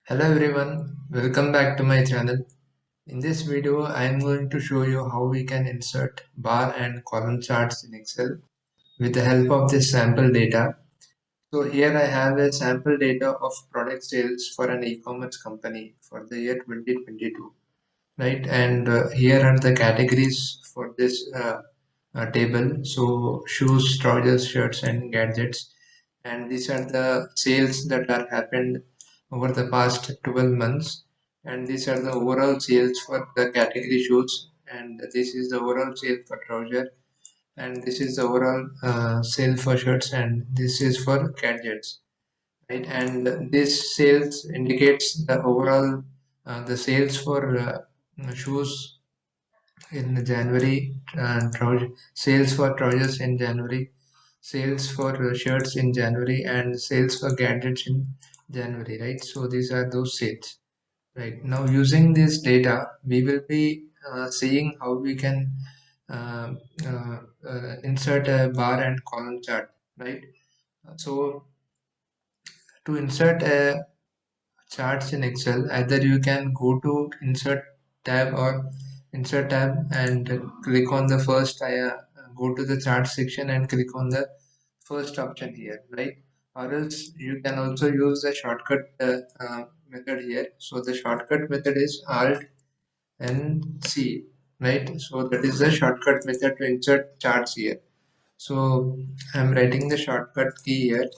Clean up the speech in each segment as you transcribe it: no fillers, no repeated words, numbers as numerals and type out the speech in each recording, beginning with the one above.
Hello everyone, welcome back to my channel. In this video, I am going to show you how we can insert bar and column charts in Excel with the help of this sample data. So here I have a sample data of product sales for an e-commerce company for the year 2022, right? And here are the categories for this table. So shoes, trousers, shirts, and gadgets. And these are the sales that are happened over the past 12 months. And these are the overall sales for the category shoes. And this is the overall sale for trouser. And this is the overall sale for shirts. And this is for gadgets, right? And this sales indicates the overall the sales for shoes in January, sales for trousers in January, sales for shirts in January, and sales for gadgets in January, right? So these are those sales, right? Now using this data, we will be seeing how we can uh, insert a bar and column chart, right? So to insert a charts in Excel, either you can go to insert tab and click on the first go to the chart section and click on the first option here, right? Or else you can also use the shortcut method here. So the shortcut method is Alt and C, right? So that is the shortcut method to insert charts here. So I'm writing the shortcut key here,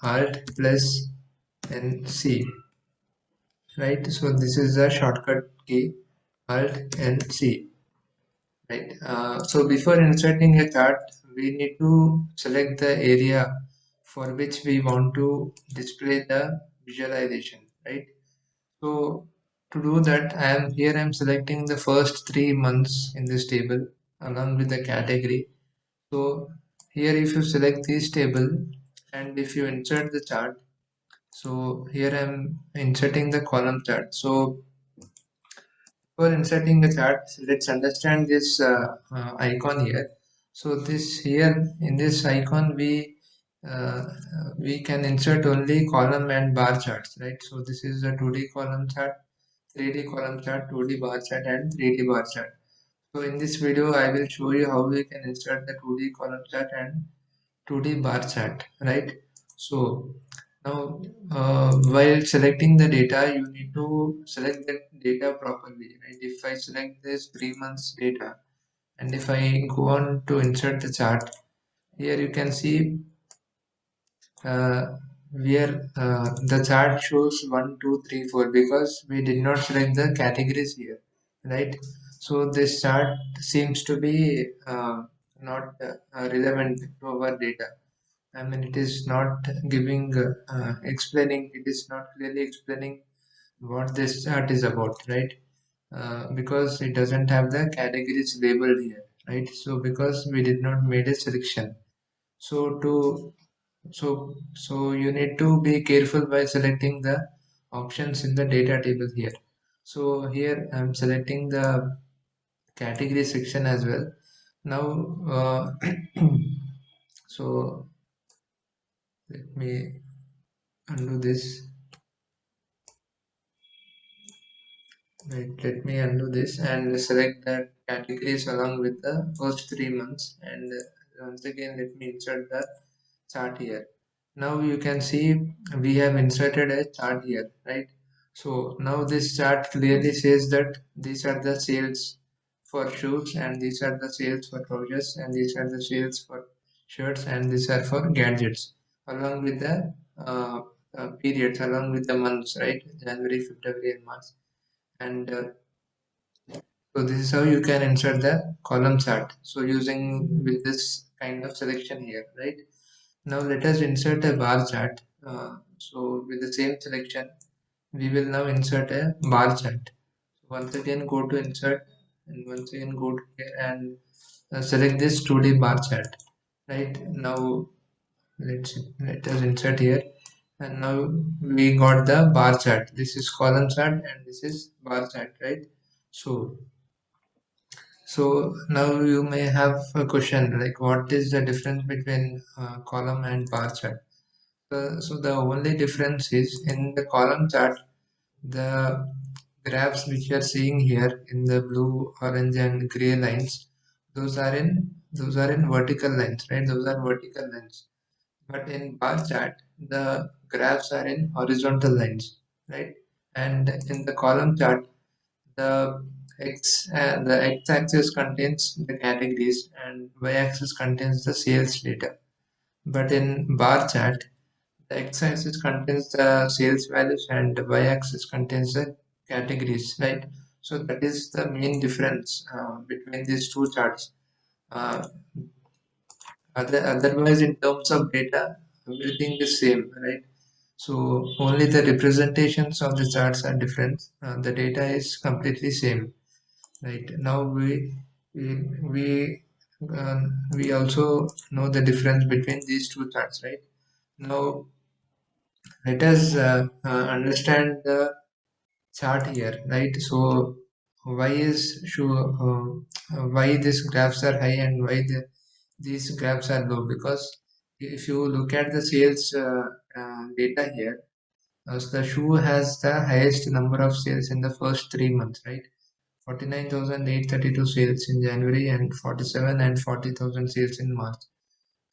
Alt plus and C, right? So this is the shortcut key, Alt and C, right? So before inserting a chart, we need to select the area for which we want to display the visualization, right? So to do that, I'm selecting the first 3 months in this table along with the category. So here if you select this table and if you insert the chart, so here I'm inserting the column chart. So for inserting the chart, let's understand this icon here. So this here in this icon uh, we can insert only column and bar charts, right? So this is a 2D column chart, 3D column chart, 2D bar chart, and 3D bar chart. So in this video, I will show you how we can insert the 2D column chart and 2D bar chart, right? So now while selecting the data, you need to select the data properly, right? If I select this 3 months data and if I go on to insert the chart, here you can see uh, where the chart shows 1, 2, 3, 4 because we did not select the categories here, right? So this chart seems to be not relevant to our data. I mean, it is not giving, explaining, it is not clearly explaining what this chart is about, right? Because it doesn't have the categories labeled here, right? So because we did not made a selection. So so you need to be careful by selecting the options in the data table here. So here I'm selecting the category section as well. Now, so let me undo this. Right, let me undo this and select that categories along with the first 3 months. And once again, let me insert the chart here. Now you can see we have inserted a chart here, right? So now this chart clearly says that these are the sales for shoes and these are the sales for trousers and these are the sales for shirts and these are for gadgets along with the periods, along with the months, right? January, February, and March. And so this is how you can insert the column chart. So using with this kind of selection here, right? Now let us insert a bar chart. So with the same selection, we will now insert a bar chart. Once again, go to insert and once again go to here and select this 2D bar chart. Right now, let us insert here, and now we got the bar chart. This is column chart and this is bar chart, right? So so now you may have a question like what is the difference between column and bar chart? So the only difference is in the column chart. The graphs which you are seeing here in the blue, orange, and gray lines, those are in vertical lines, right? Those are vertical lines. But in bar chart, the graphs are in horizontal lines, right? And in the column chart, the the x-axis contains the categories and y-axis contains the sales data. But in bar chart, the x-axis contains the sales values and the y-axis contains the categories, right? So that is the main difference between these two charts. Uh, Otherwise, in terms of data, everything is same, right? So only the representations of the charts are different. The data is completely same, right? Now we we, we also know the difference between these two charts, right? Now let us understand the chart here, right? So why is sure why these graphs are high and why these graphs are low? Because if you look at the sales data here, so the shoe has the highest number of sales in the first 3 months, right? 49,832 sales in January and 47 and 40,000 sales in March.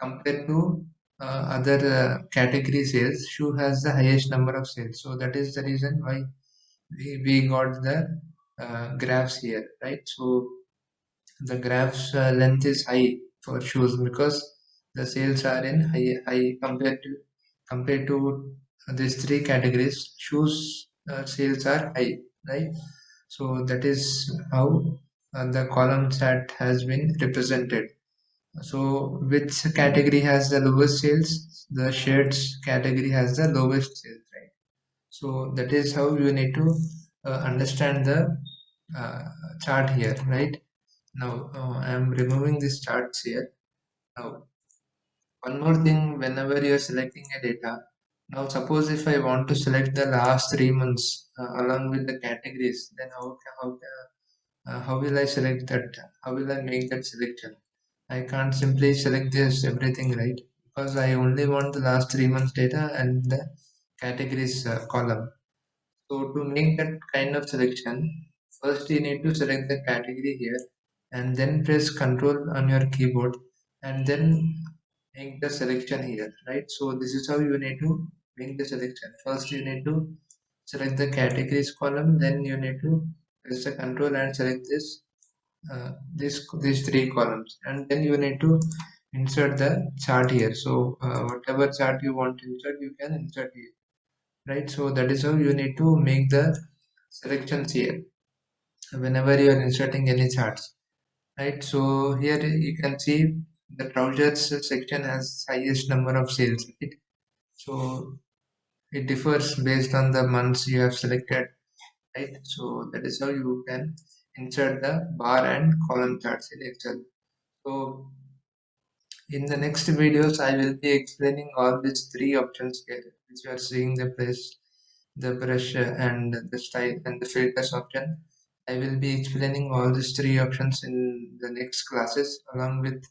Compared to other category sales, shoe has the highest number of sales. So that is the reason why we got the graphs here, right? So the graphs length is high for shoes because the sales are in high compared to these three categories. Shoes sales are high, right? So that is how the column chart has been represented. So which category has the lowest sales? The shirts category has the lowest sales, right? So that is how you need to understand the uh, chart here, right? Now I am removing these charts here. Now one more thing, whenever you are selecting a data, now suppose if I want to select the last 3 months along with the categories, then how will I select that? How will I make that selection? I can't simply select this everything, right? Because I only want the last 3 months data and the categories column. So to make that kind of selection, first you need to select the category here and then press Control on your keyboard and then make the selection here, right? So this is how you need to make the selection. First you need to select the categories column, then you need to press the Control and select these three columns, and then you need to insert the chart here. So whatever chart you want to insert, you can insert here, right? So that is how you need to make the selections here whenever you are inserting any charts, right? So here you can see the trousers section has highest number of sales, right? So it differs based on the months you have selected, right? So that is how you can insert the bar and column charts in Excel. So in the next videos, I will be explaining all these three options here, which you are seeing the brush and the style and the filters option. I will be explaining all these three options in the next classes along with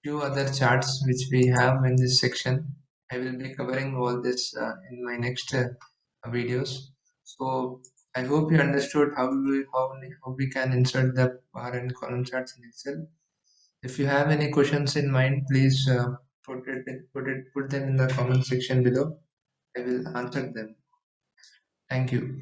few other charts which we have in this section. I will be covering all this in my next videos. So I hope you understood how we can insert the bar and column charts in Excel. If you have any questions in mind, please put them in the comment section below. I will answer them. Thank you.